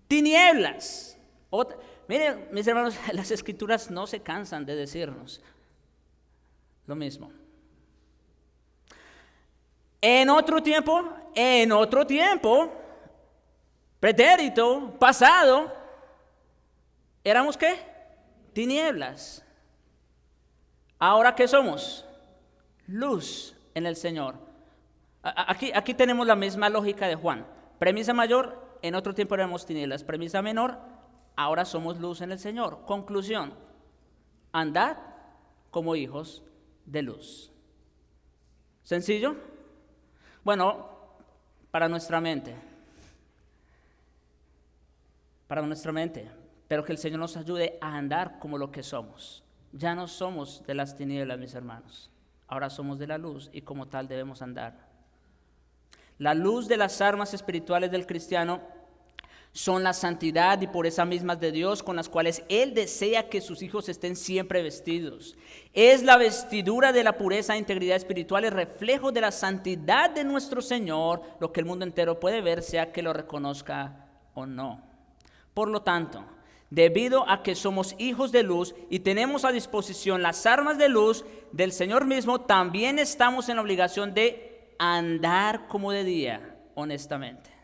Tinieblas. Miren, mis hermanos, las escrituras no se cansan de decirnos lo mismo. En otro tiempo, pretérito, pasado, éramos ¿qué? Tinieblas. Ahora ¿qué somos? Luz en el Señor. Aquí tenemos la misma lógica de Juan. Premisa mayor, en otro tiempo éramos tinieblas. Premisa menor, ahora somos luz en el Señor. Conclusión, andad como hijos de luz. ¿Sencillo? Bueno, para nuestra mente, pero que el Señor nos ayude a andar como lo que somos. Ya no somos de las tinieblas, mis hermanos. Ahora somos de la luz y como tal debemos andar. La luz de las armas espirituales del cristiano son la santidad y pureza mismas de Dios, con las cuales Él desea que sus hijos estén siempre vestidos. Es la vestidura de la pureza e integridad espiritual, el reflejo de la santidad de nuestro Señor, lo que el mundo entero puede ver, sea que lo reconozca o no. Por lo tanto, debido a que somos hijos de luz y tenemos a disposición las armas de luz del Señor mismo, también estamos en la obligación de andar como de día, honestamente.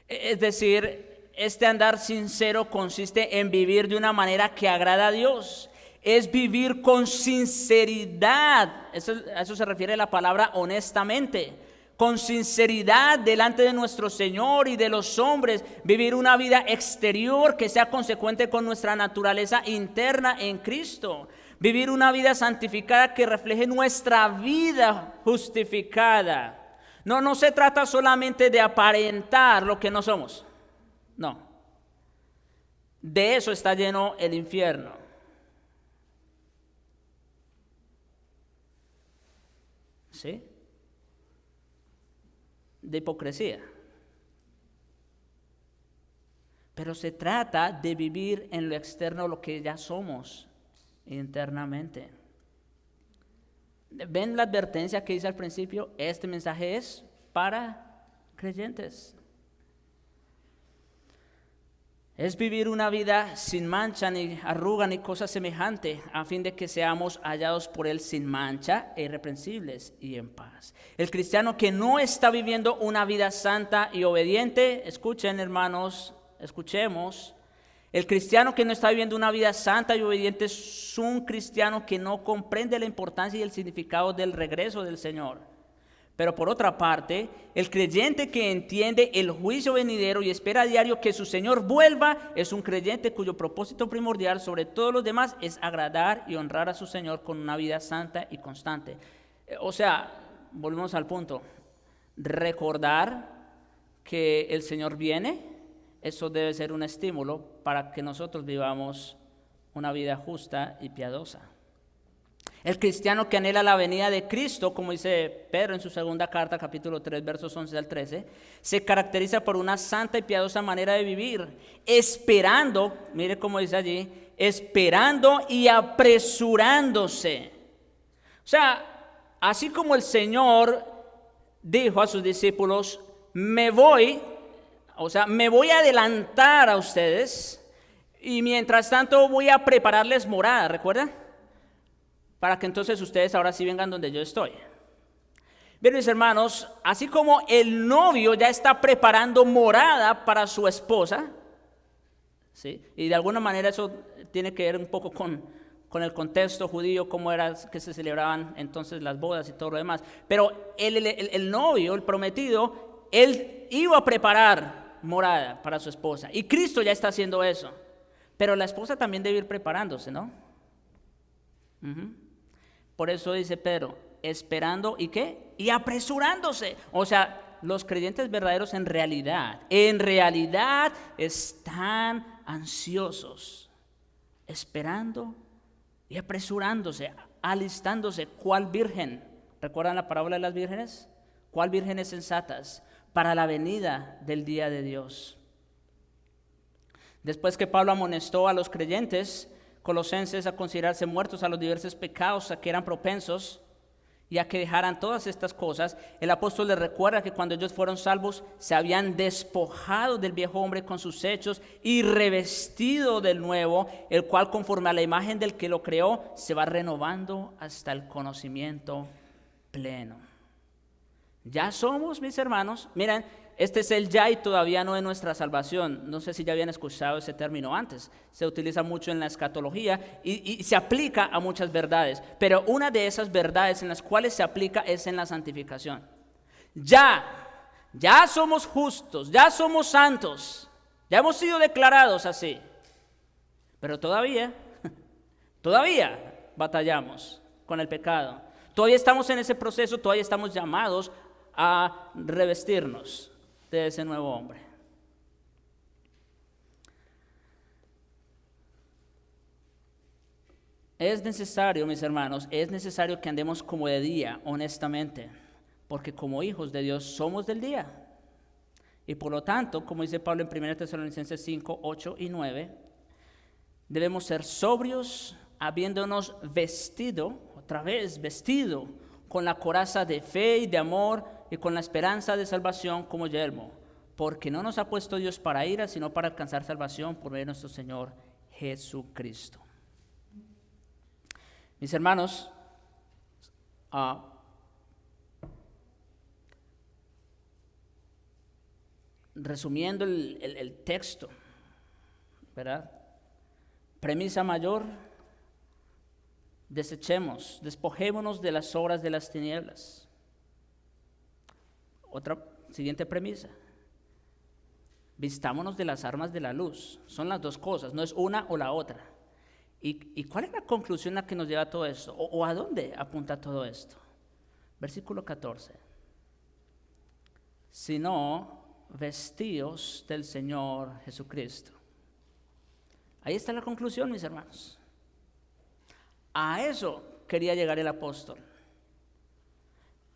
Es decir, este andar sincero consiste en vivir de una manera que agrada a Dios. Es vivir con sinceridad. A eso se refiere la palabra honestamente. Con sinceridad delante de nuestro Señor y de los hombres. Vivir una vida exterior que sea consecuente con nuestra naturaleza interna en Cristo. Vivir una vida santificada que refleje nuestra vida justificada. No se trata solamente de aparentar lo que no somos. No. De eso está lleno el infierno. ¿Sí? De hipocresía. Pero se trata de vivir en lo externo lo que ya somos internamente. ¿Ven la advertencia que hice al principio? Este mensaje es para creyentes. Es vivir una vida sin mancha, ni arruga, ni cosa semejante, a fin de que seamos hallados por Él sin mancha, e irreprensibles y en paz. El cristiano que no está viviendo una vida santa y obediente, escuchen hermanos, escuchemos. El cristiano que no está viviendo una vida santa y obediente es un cristiano que no comprende la importancia y el significado del regreso del Señor. Pero por otra parte, el creyente que entiende el juicio venidero y espera a diario que su Señor vuelva, es un creyente cuyo propósito primordial sobre todos los demás es agradar y honrar a su Señor con una vida santa y constante. O sea, volvemos al punto. Recordar que el Señor viene, eso debe ser un estímulo para que nosotros vivamos una vida justa y piadosa. El cristiano que anhela la venida de Cristo, como dice Pedro en su segunda carta, capítulo 3, versos 11 al 13, se caracteriza por una santa y piadosa manera de vivir, esperando, mire cómo dice allí, esperando y apresurándose. O sea, así como el Señor dijo a sus discípulos, me voy a adelantar a ustedes y mientras tanto voy a prepararles morada, ¿recuerdan? Para que entonces ustedes ahora sí vengan donde yo estoy. Bien, mis hermanos, así como el novio ya está preparando morada para su esposa, ¿sí? Y de alguna manera eso tiene que ver un poco con el contexto judío, cómo era que se celebraban entonces las bodas y todo lo demás. Pero el novio, el prometido, él iba a preparar morada para su esposa. Y Cristo ya está haciendo eso. Pero la esposa también debe ir preparándose, ¿no? Por eso dice Pedro, esperando ¿y qué? Y apresurándose. O sea, los creyentes verdaderos en realidad están ansiosos, esperando y apresurándose, alistándose. ¿Cuál virgen? ¿Recuerdan la parábola de las vírgenes? ¿Cuál vírgenes sensatas? Para la venida del día de Dios. Después que Pablo amonestó a los creyentes colosenses a considerarse muertos a los diversos pecados a que eran propensos y a que dejaran todas estas cosas, el apóstol les recuerda que cuando ellos fueron salvos se habían despojado del viejo hombre con sus hechos y revestido del nuevo, el cual conforme a la imagen del que lo creó se va renovando hasta el conocimiento pleno. Ya somos, mis hermanos, miren, este es el ya y todavía no de nuestra salvación. No sé si ya habían escuchado ese término antes. Se utiliza mucho en la escatología y se aplica a muchas verdades. Pero una de esas verdades en las cuales se aplica es en la santificación. Ya somos justos, ya somos santos, ya hemos sido declarados así. Pero todavía batallamos con el pecado. Todavía estamos en ese proceso, todavía estamos llamados a revestirnos de ese nuevo hombre. Es necesario, mis hermanos, es necesario que andemos como de día, honestamente, porque como hijos de Dios somos del día. Y por lo tanto, como dice Pablo en 1 Tesalonicenses 5, 8 y 9, debemos ser sobrios, habiéndonos vestido con la coraza de fe y de amor y con la esperanza de salvación como yelmo, porque no nos ha puesto Dios para ira, sino para alcanzar salvación por medio de nuestro Señor Jesucristo. Mis hermanos, resumiendo el texto, ¿verdad? Premisa mayor: despojémonos de las obras de las tinieblas. Otra siguiente premisa: vistámonos de las armas de la luz. Son las dos cosas, no es una o la otra. ¿Y cuál es la conclusión a que nos lleva todo esto? ¿O a dónde apunta todo esto? Versículo 14. Sino vestíos del Señor Jesucristo. Ahí está la conclusión, mis hermanos. A eso quería llegar el apóstol.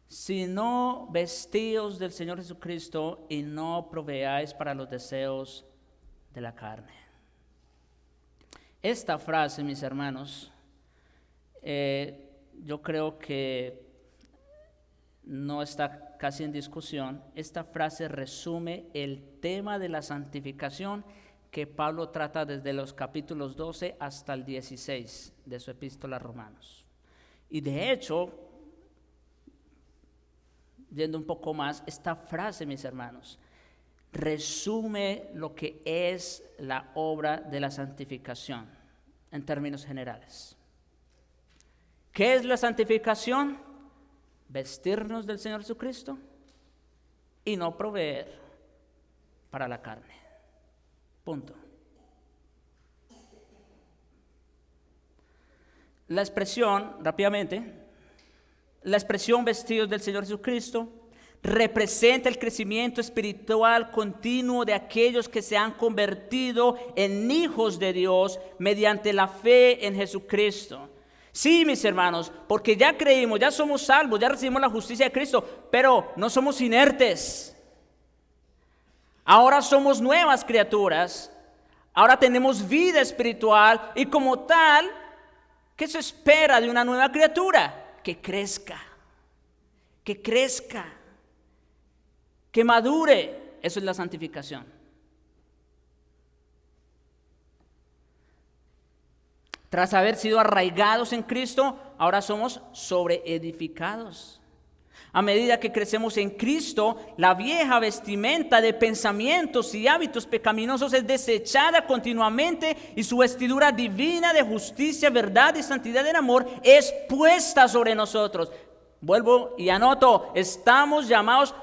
Sino vestíos del Señor Jesucristo y no proveáis para los deseos de la carne. Esta frase, mis hermanos, yo creo que no está casi en discusión. Esta frase resume el tema de la santificación que Pablo trata desde los capítulos 12 hasta el 16 de su epístola a Romanos. Y de hecho, yendo un poco más, esta frase, mis hermanos, resume lo que es la obra de la santificación en términos generales. ¿Qué es la santificación? vestirnos del Señor Jesucristo y no proveer para la carne. Punto. La expresión, rápidamente, la expresión vestidos del Señor Jesucristo representa el crecimiento espiritual continuo de aquellos que se han convertido en hijos de Dios mediante la fe en Jesucristo. Sí, mis hermanos, porque ya creímos, ya somos salvos, ya recibimos la justicia de Cristo, pero no somos inertes. Ahora somos nuevas criaturas, ahora tenemos vida espiritual y como tal, ¿qué se espera de una nueva criatura? Que crezca, que madure. Eso es la santificación. Tras haber sido arraigados en Cristo, ahora somos sobreedificados. A medida que crecemos en Cristo, la vieja vestimenta de pensamientos y hábitos pecaminosos es desechada continuamente y su vestidura divina de justicia, verdad y santidad en amor es puesta sobre nosotros. Vuelvo y anoto, estamos llamados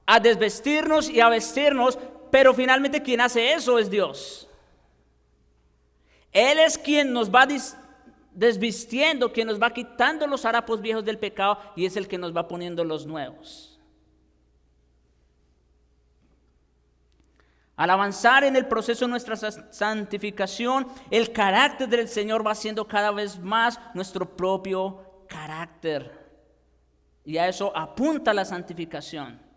a desvestirnos y a vestirnos, pero finalmente quien hace eso es Dios. Él es quien nos va desvistiendo, quien nos va quitando los harapos viejos del pecado y es el que nos va poniendo los nuevos. Al avanzar en el proceso de nuestra santificación, el carácter del Señor va siendo cada vez más nuestro propio carácter. Y a eso apunta la santificación.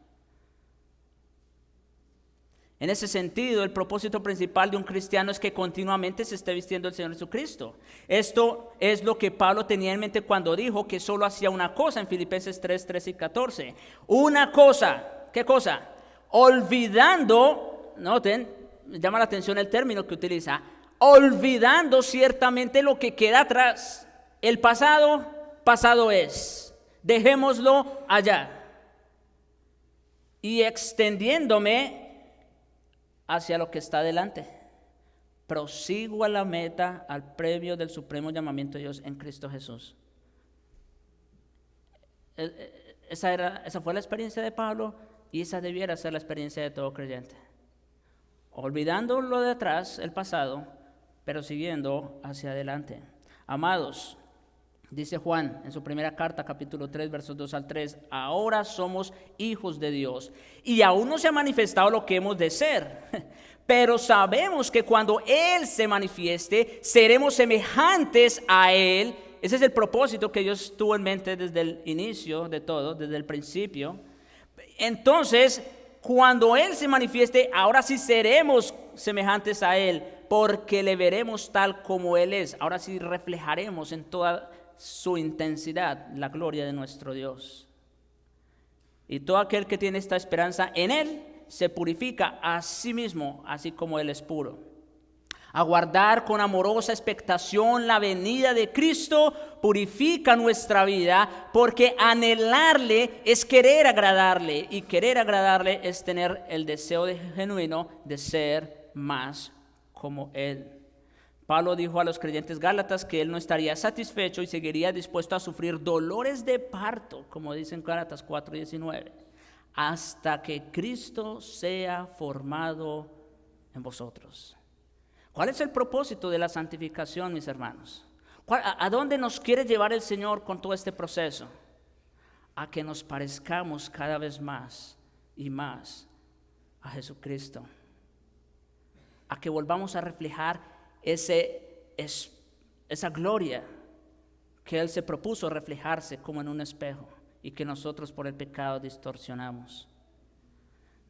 En ese sentido, el propósito principal de un cristiano es que continuamente se esté vistiendo el Señor Jesucristo. Esto es lo que Pablo tenía en mente cuando dijo que solo hacía una cosa en Filipenses 3, 13 y 14. Una cosa, ¿qué cosa? Olvidando, noten, me llama la atención el término que utiliza, olvidando ciertamente lo que queda atrás. El pasado, pasado es. Dejémoslo allá. Y extendiéndome hacia lo que está delante. Prosigo a la meta, al premio del supremo llamamiento de Dios en Cristo Jesús. Esa fue la experiencia de Pablo y esa debiera ser la experiencia de todo creyente. Olvidando lo de atrás, el pasado, pero siguiendo hacia adelante. Amados, dice Juan en su primera carta, capítulo 3, versos 2 al 3, ahora somos hijos de Dios y aún no se ha manifestado lo que hemos de ser, pero sabemos que cuando Él se manifieste, seremos semejantes a Él. Ese es el propósito que Dios tuvo en mente desde el inicio de todo, desde el principio. Entonces, cuando Él se manifieste, ahora sí seremos semejantes a Él, porque le veremos tal como Él es. Ahora sí reflejaremos en toda su intensidad, la gloria de nuestro Dios. Y todo aquel que tiene esta esperanza en Él se purifica a sí mismo, así como Él es puro. Aguardar con amorosa expectación la venida de Cristo purifica nuestra vida, porque anhelarle es querer agradarle, y querer agradarle es tener el deseo genuino de ser más como Él. Pablo dijo a los creyentes gálatas que él no estaría satisfecho y seguiría dispuesto a sufrir dolores de parto, como dice en Gálatas 4:19, hasta que Cristo sea formado en vosotros. ¿Cuál es el propósito de la santificación, mis hermanos? ¿A dónde nos quiere llevar el Señor con todo este proceso? A que nos parezcamos cada vez más y más a Jesucristo. A que volvamos a reflejar esa gloria que Él se propuso reflejarse como en un espejo y que nosotros por el pecado distorsionamos.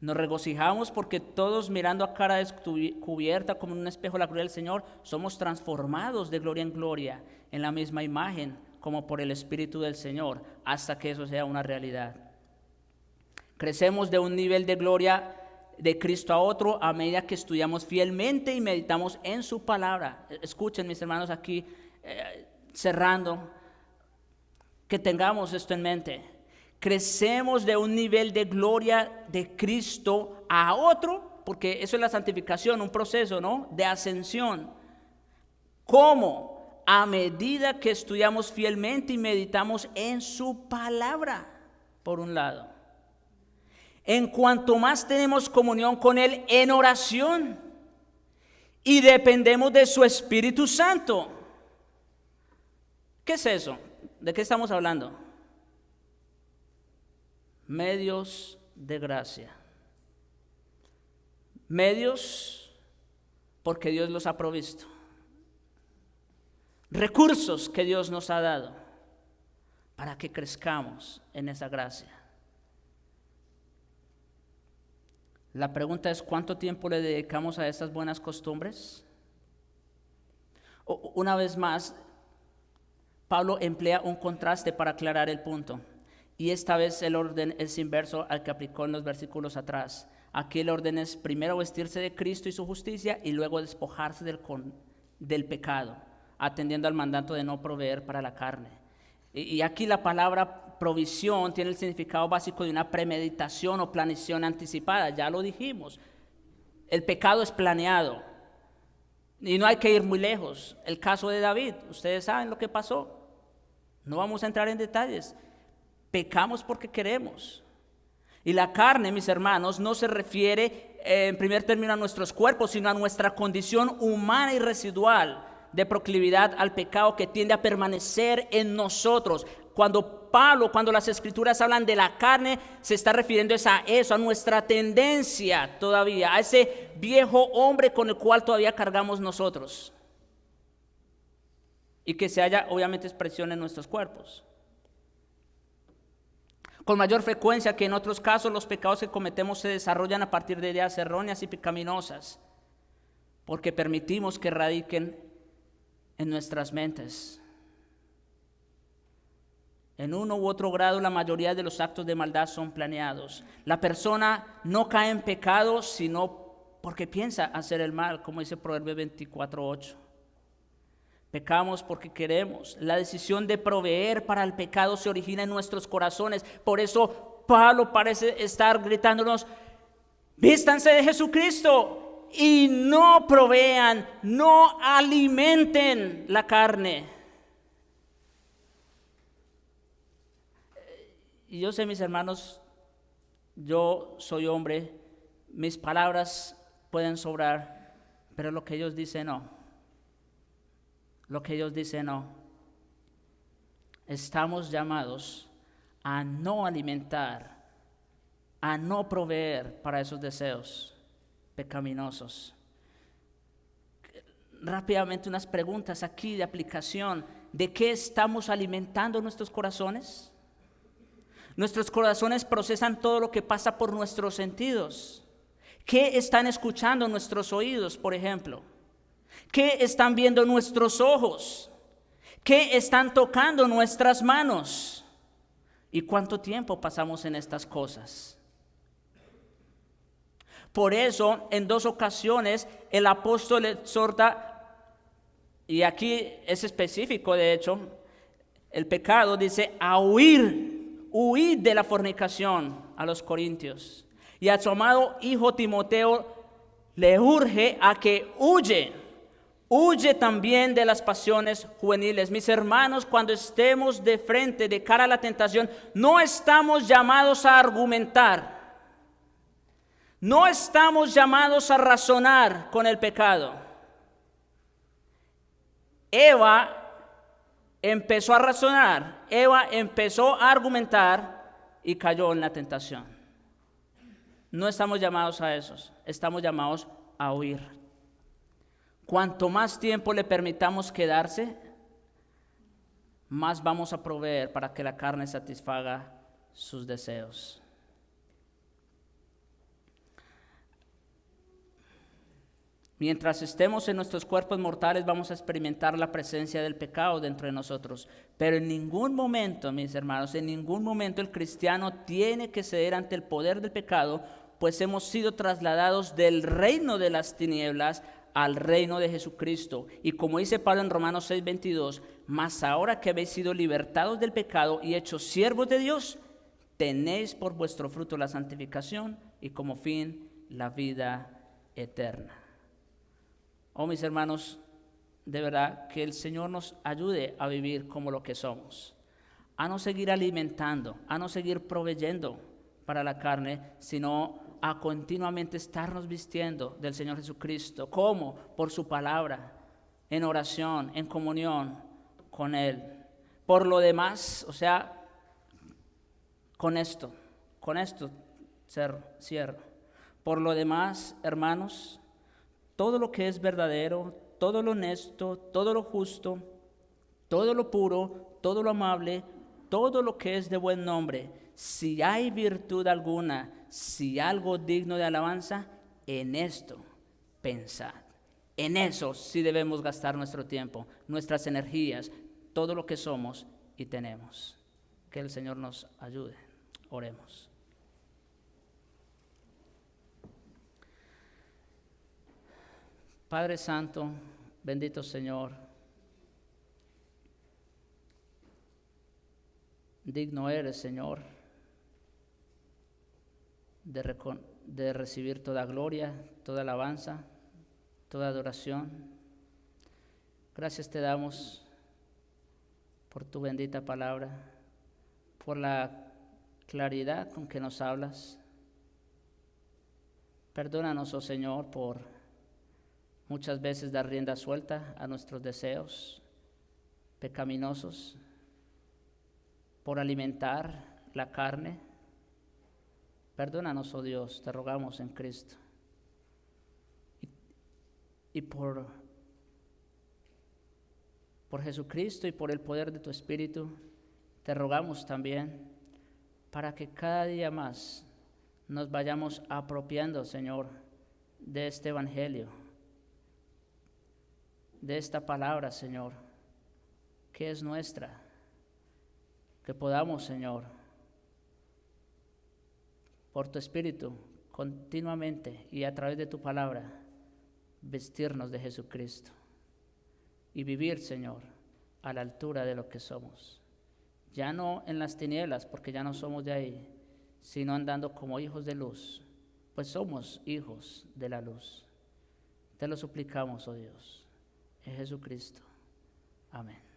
Nos regocijamos porque todos mirando a cara descubierta como en un espejo la gloria del Señor, somos transformados de gloria en gloria en la misma imagen como por el Espíritu del Señor hasta que eso sea una realidad. Crecemos de un nivel de gloria de Cristo a otro a medida que estudiamos fielmente y meditamos en su palabra. Escuchen, mis hermanos, aquí cerrando, que tengamos esto en mente. Crecemos de un nivel de gloria de Cristo a otro, porque eso es la santificación, un proceso, ¿no?, de ascensión. ¿Cómo? a medida que estudiamos fielmente y meditamos en su palabra, por un lado. En cuanto más tenemos comunión con Él en oración y dependemos de su Espíritu Santo. ¿Qué es eso? ¿De qué estamos hablando? Medios de gracia. Medios porque Dios los ha provisto. Recursos que Dios nos ha dado para que crezcamos en esa gracia. La pregunta es, ¿cuánto tiempo le dedicamos a estas buenas costumbres? Una vez más, Pablo emplea un contraste para aclarar el punto. Y esta vez el orden es inverso al que aplicó en los versículos atrás. Aquí el orden es primero vestirse de Cristo y su justicia y luego despojarse del pecado, atendiendo al mandato de no proveer para la carne. Y aquí la palabra provisión tiene el significado básico de una premeditación o planeación anticipada, ya lo dijimos. El pecado es planeado y no hay que ir muy lejos. El caso de David, ustedes saben lo que pasó. No vamos a entrar en detalles. Pecamos porque queremos. Y la carne, mis hermanos, no se refiere en primer término a nuestros cuerpos, sino a nuestra condición humana y residual de proclividad al pecado que tiende a permanecer en nosotros. Cuando las escrituras hablan de la carne, se está refiriendo a eso, a nuestra tendencia todavía, a ese viejo hombre con el cual todavía cargamos nosotros. Y que se halla obviamente expresión en nuestros cuerpos. Con mayor frecuencia que en otros casos, los pecados que cometemos se desarrollan a partir de ideas erróneas y pecaminosas, porque permitimos que radiquen en nuestras mentes. En uno u otro grado, la mayoría de los actos de maldad son planeados. La persona no cae en pecado, sino porque piensa hacer el mal, como dice Proverbios 24:8. Pecamos porque queremos. La decisión de proveer para el pecado se origina en nuestros corazones. Por eso Pablo parece estar gritándonos: vístanse de Jesucristo y no provean, no alimenten la carne. Y yo sé, mis hermanos, yo soy hombre, mis palabras pueden sobrar, pero lo que ellos dicen no. Lo que ellos dicen no. Estamos llamados a no alimentar, a no proveer para esos deseos pecaminosos. Rápidamente unas preguntas aquí de aplicación. ¿De qué estamos alimentando nuestros corazones? Nuestros corazones procesan todo lo que pasa por nuestros sentidos. ¿Qué están escuchando nuestros oídos, por ejemplo? ¿Qué están viendo nuestros ojos? ¿Qué están tocando nuestras manos? ¿Y cuánto tiempo pasamos en estas cosas? Por eso, en 2 ocasiones, el apóstol exhorta, y aquí es específico de hecho, el pecado dice a huir de la fornicación a los corintios. Y a su amado hijo Timoteo le urge a que huye también de las pasiones juveniles. Mis hermanos, cuando estemos de frente, de cara a la tentación, no estamos llamados a argumentar. No estamos llamados a razonar con el pecado. Eva empezó a razonar, Eva empezó a argumentar y cayó en la tentación. No estamos llamados a eso, estamos llamados a huir. Cuanto más tiempo le permitamos quedarse, más vamos a proveer para que la carne satisfaga sus deseos. Mientras estemos en nuestros cuerpos mortales, vamos a experimentar la presencia del pecado dentro de nosotros. Pero en ningún momento, mis hermanos, en ningún momento el cristiano tiene que ceder ante el poder del pecado, pues hemos sido trasladados del reino de las tinieblas al reino de Jesucristo. Y como dice Pablo en Romanos 6:22, mas ahora que habéis sido libertados del pecado y hechos siervos de Dios, tenéis por vuestro fruto la santificación y como fin la vida eterna. Oh, mis hermanos, de verdad que el Señor nos ayude a vivir como lo que somos, a no seguir alimentando, a no seguir proveyendo para la carne, sino a continuamente estarnos vistiendo del Señor Jesucristo. ¿Cómo? Por su palabra, en oración, en comunión con Él. Por lo demás, o sea, con esto cierro. Por lo demás, hermanos, todo lo que es verdadero, todo lo honesto, todo lo justo, todo lo puro, todo lo amable, todo lo que es de buen nombre, si hay virtud alguna, si algo digno de alabanza, en esto pensad. En eso sí debemos gastar nuestro tiempo, nuestras energías, todo lo que somos y tenemos. Que el Señor nos ayude. Oremos. Padre Santo, bendito Señor, digno eres, Señor, de recibir toda gloria, toda alabanza, toda adoración. Gracias te damos por tu bendita palabra, por la claridad con que nos hablas. Perdónanos, oh Señor, por muchas veces dar rienda suelta a nuestros deseos pecaminosos, por alimentar la carne. Perdónanos, oh Dios, te rogamos en Cristo. Y por Jesucristo y por el poder de tu Espíritu, te rogamos también para que cada día más nos vayamos apropiando, Señor, de este Evangelio, de esta palabra, Señor, que es nuestra. Que podamos, Señor, por tu Espíritu, continuamente y a través de tu palabra, vestirnos de Jesucristo y vivir, Señor, a la altura de lo que somos. Ya no en las tinieblas, porque ya no somos de ahí, sino andando como hijos de luz, pues somos hijos de la luz. Te lo suplicamos, oh Dios, en Jesucristo. Amén.